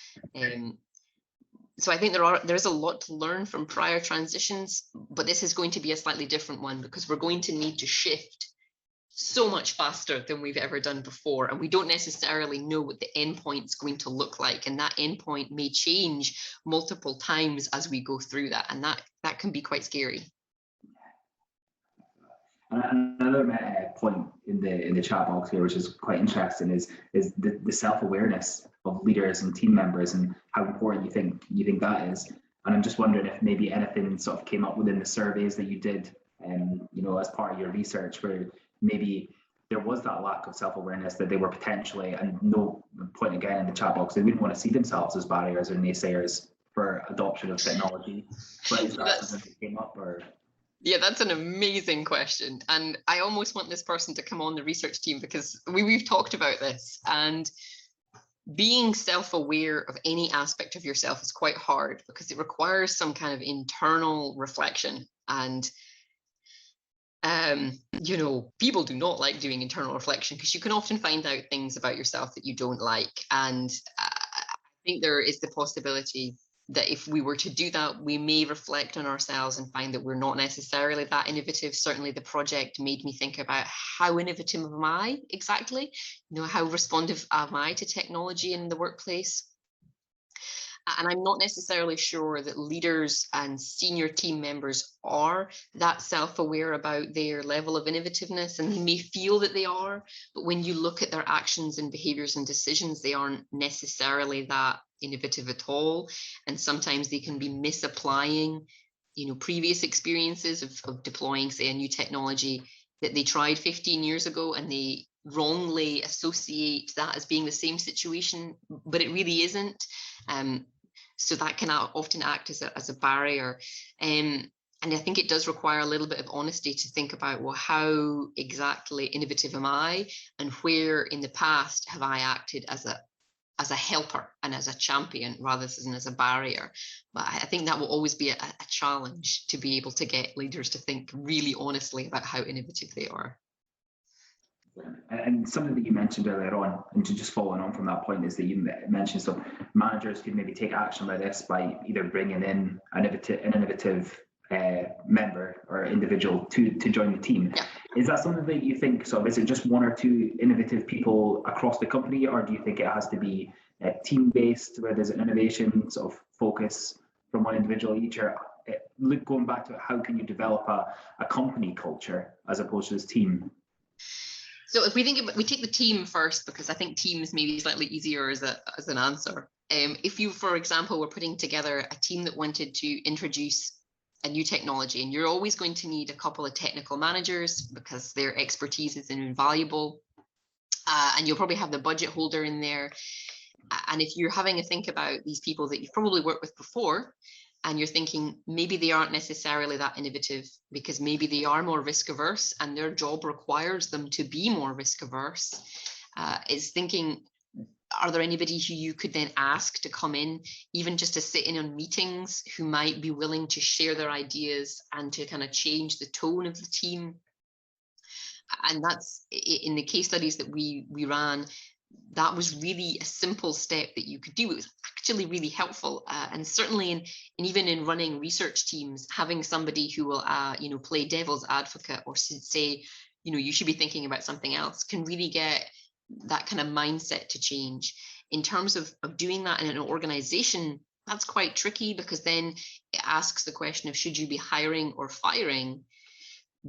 So I think there is a lot to learn from prior transitions, but this is going to be a slightly different one, because we're going to need to shift so much faster than we've ever done before, and we don't necessarily know what the endpoint's going to look like, and that endpoint may change multiple times as we go through that, and that can be quite scary. And another point in the chat box here, which is quite interesting, is the self-awareness of leaders and team members, and how important you think that is. And I'm just wondering if maybe anything sort of came up within the surveys that you did, as part of your research, where maybe there was that lack of self-awareness that they were potentially, and no point again in the chat box, they wouldn't want to see themselves as barriers or naysayers for adoption of technology. But is that something that came up, or? Yeah, that's an amazing question. And I almost want this person to come on the research team, because we've talked about this, and being self-aware of any aspect of yourself is quite hard, because it requires some kind of internal reflection. And people do not like doing internal reflection, because you can often find out things about yourself that you don't like. And I think there is the possibility that if we were to do that, we may reflect on ourselves and find that we're not necessarily that innovative. Certainly the project made me think about how innovative am I exactly? How responsive am I to technology in the workplace? And I'm not necessarily sure that leaders and senior team members are that self-aware about their level of innovativeness, and they may feel that they are, but when you look at their actions and behaviors and decisions, they aren't necessarily that innovative at all. And sometimes they can be misapplying, previous experiences of deploying, say, a new technology that they tried 15 years ago, and they wrongly associate that as being the same situation, but it really isn't. So that can often act as a barrier. And I think it does require a little bit of honesty to think about, well, how exactly innovative am I, and where in the past have I acted as a helper and as a champion rather than as a barrier. But I think that will always be a challenge, to be able to get leaders to think really honestly about how innovative they are. And something that you mentioned earlier on, and to just following on from that point, is that you mentioned so managers could maybe take action like this by either bringing in an innovative member or individual to join the team. Yeah. Is that something that you think, is it just one or two innovative people across the company, or do you think it has to be team-based, where there's an innovation sort of focus from one individual each? Or going back to it, how can you develop a company culture as opposed to this team? So if we take the team first, because I think teams may be slightly easier as an answer. If you, for example, were putting together a team that wanted to introduce a new technology, and you're always going to need a couple of technical managers because their expertise is invaluable, and you'll probably have the budget holder in there. And if you're having a think about these people that you've probably worked with before, and you're thinking maybe they aren't necessarily that innovative because maybe they are more risk averse and their job requires them to be more risk averse, is thinking, are there anybody who you could then ask to come in, even just to sit in on meetings, who might be willing to share their ideas and to kind of change the tone of the team? And that's, in the case studies that we ran, that was really a simple step that you could do. It was actually really helpful, and certainly and even in running research teams, having somebody who will play devil's advocate or say, you should be thinking about something else, can really get that kind of mindset to change. In terms of doing that in an organization, that's quite tricky, because then it asks the question of, should you be hiring or firing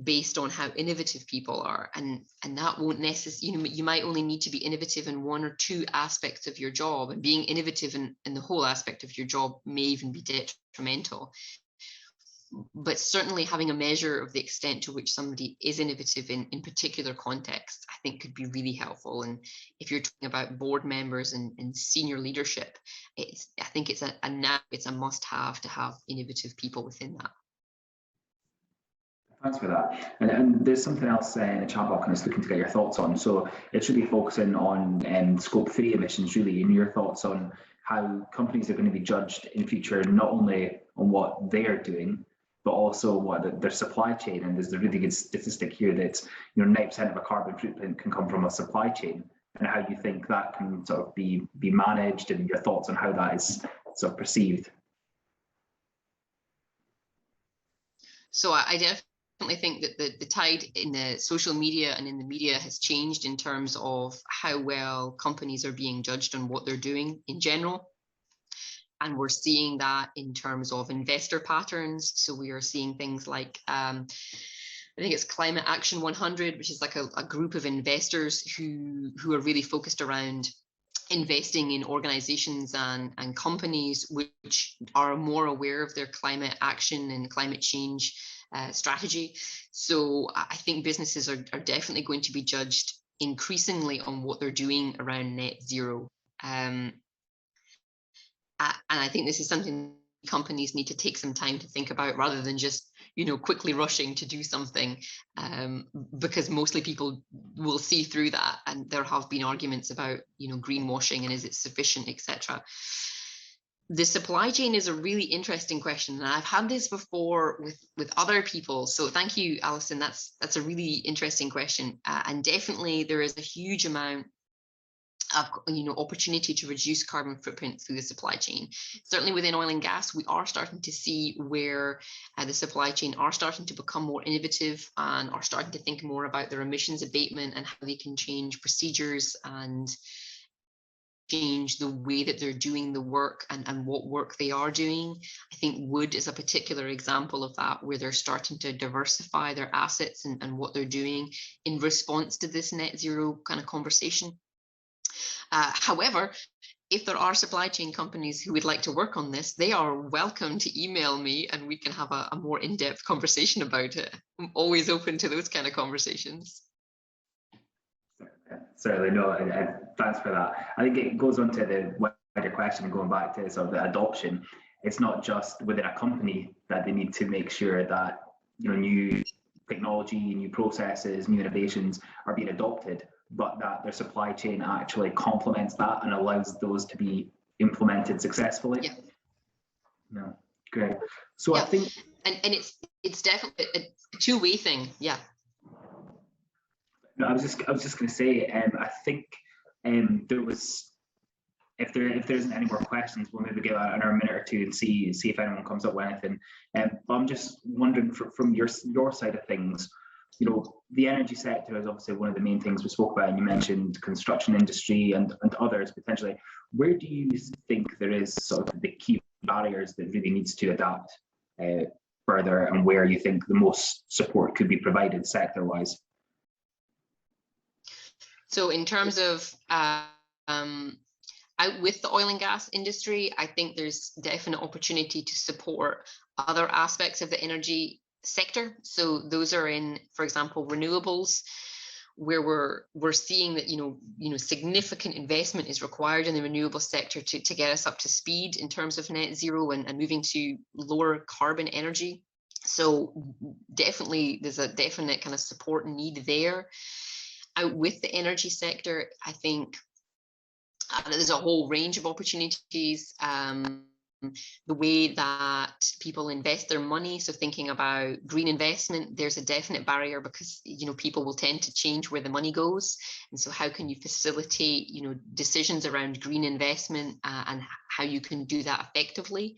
based on how innovative people are? And that won't necessarily, you might only need to be innovative in one or two aspects of your job, and being innovative in the whole aspect of your job may even be detrimental. But certainly having a measure of the extent to which somebody is innovative in particular contexts, I think could be really helpful. And if you're talking about board members and senior leadership, I think it's a must-have to have innovative people within that. Thanks for that. And there's something else in the chat box I was looking to get your thoughts on. So it's really focusing on scope 3 emissions, really, and your thoughts on how companies are going to be judged in future, not only on what they are doing, but also what their supply chain. And there's a really good statistic here that 90% of a carbon footprint can come from a supply chain, and how you think that can sort of be managed, and your thoughts on how that is sort of perceived. So I definitely think that the tide in the social media and in the media has changed in terms of how well companies are being judged on what they're doing in general. And we're seeing that in terms of investor patterns. So we are seeing things like, I think it's Climate Action 100, which is like a group of investors who are really focused around investing in organizations and companies which are more aware of their climate action and climate change strategy. So I think businesses are definitely going to be judged increasingly on what they're doing around net zero. And I think this is something companies need to take some time to think about, rather than just quickly rushing to do something, because mostly people will see through that, and there have been arguments about greenwashing and is it sufficient, etc. The supply chain is a really interesting question, and I've had this before with other people. So thank you, Alison. That's a really interesting question, and definitely there is a huge amount of opportunity to reduce carbon footprint through the supply chain. Certainly within oil and gas, we are starting to see where the supply chain are starting to become more innovative and are starting to think more about their emissions abatement and how they can change procedures and change the way that they're doing the work and what work they are doing. I think wood is a particular example of that, where they're starting to diversify their assets and what they're doing in response to this net zero kind of conversation. However, if there are supply chain companies who would like to work on this, they are welcome to email me and we can have a more in-depth conversation about it. I'm always open to those kind of conversations. Certainly, no, and thanks for that. I think it goes on to the wider question, going back to sort of the adoption. It's not just within a company that they need to make sure that new technology, new processes, new innovations are being adopted, but that their supply chain actually complements that and allows those to be implemented successfully. Yeah. No, great. So yeah. I think, and it's definitely a two-way thing. Yeah. No, I was just going to say, I think there was, if there isn't any more questions, we'll maybe give another minute or two and see if anyone comes up with anything. But I'm just wondering from your side of things, the energy sector is obviously one of the main things we spoke about, and you mentioned construction industry and others potentially. Where do you think there is sort of the key barriers that really needs to adapt further, and where you think the most support could be provided sector-wise? So in terms of with the oil and gas industry, I think there's definite opportunity to support other aspects of the energy sector. So those are in, for example, renewables, where we're seeing that significant investment is required in the renewable sector to get us up to speed in terms of net zero and moving to lower carbon energy. So definitely there's a definite kind of support need there. out with the energy sector, I think there's a whole range of opportunities. The way that people invest their money, so thinking about green investment, there's a definite barrier because people will tend to change where the money goes, and so how can you facilitate decisions around green investment and how you can do that effectively.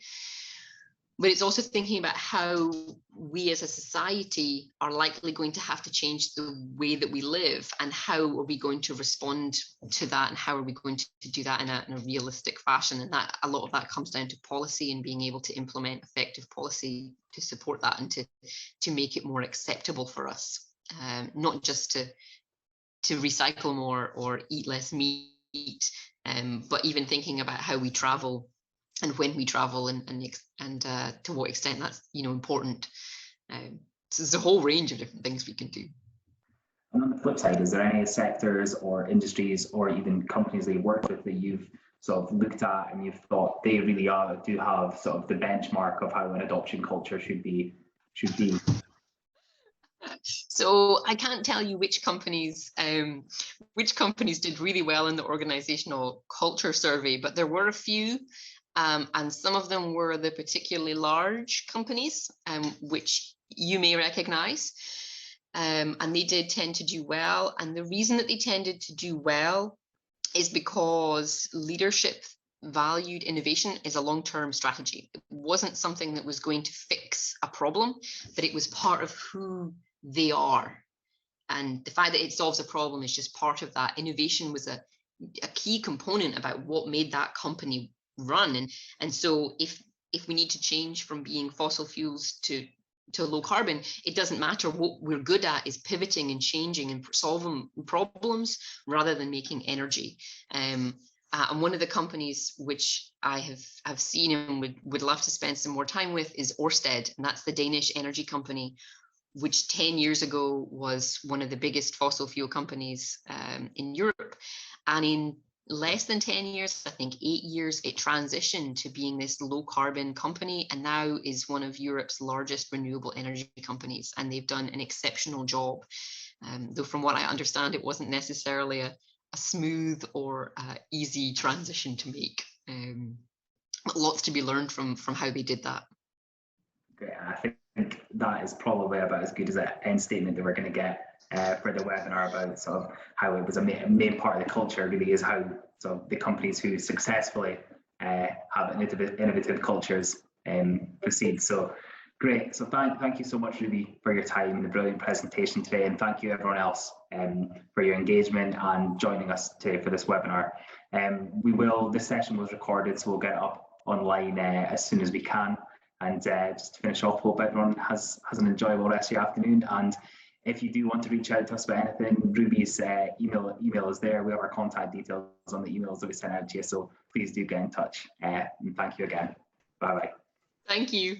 But it's also thinking about how we as a society are likely going to have to change the way that we live, and how are we going to respond to that, and how are we going to do that in a realistic fashion. And that a lot of that comes down to policy and being able to implement effective policy to support that and to make it more acceptable for us, not just to recycle more or eat less meat, but even thinking about how we travel and when we travel and to what extent that's important. So there's a whole range of different things we can do. And on the flip side, is there any sectors or industries or even companies that you work with that you've sort of looked at and you've thought they really do have sort of the benchmark of how an adoption culture should be? So I can't tell you which companies did really well in the organizational culture survey, but there were a few. And some of them were the particularly large companies, which you may recognize. And they did tend to do well. And the reason that they tended to do well is because leadership valued innovation as a long-term strategy. It wasn't something that was going to fix a problem, but it was part of who they are. And the fact that it solves a problem is just part of that. Innovation was a key component about what made that company run. And so if we need to change from being fossil fuels to low carbon, it doesn't matter. What we're good at is pivoting and changing and solving problems rather than making energy. And one of the companies which I have seen and would love to spend some more time with is Ørsted, and that's the Danish energy company, which 10 years ago was one of the biggest fossil fuel companies in Europe. And in less than 10 years, I think 8 years, it transitioned to being this low carbon company, and now is one of Europe's largest renewable energy companies. And they've done an exceptional job. Though from what I understand, it wasn't necessarily a smooth or easy transition to make. But lots to be learned from how they did that. Great. I think that is probably about as good as an end statement that we're going to get for the webinar about sort of how it was a main part of the culture. Really is how sort of the companies who successfully have innovative cultures proceed. So great. So thank you so much, Ruby, for your time and the brilliant presentation today, and thank you everyone else for your engagement and joining us today for this webinar. This session was recorded, so we'll get it up online as soon as we can. And just to finish off, hope everyone has an enjoyable rest of your afternoon. And if you do want to reach out to us about anything, Ruby's email is there. We have our contact details on the emails that we sent out to you, so please do get in touch. And thank you again. Bye-bye. Thank you.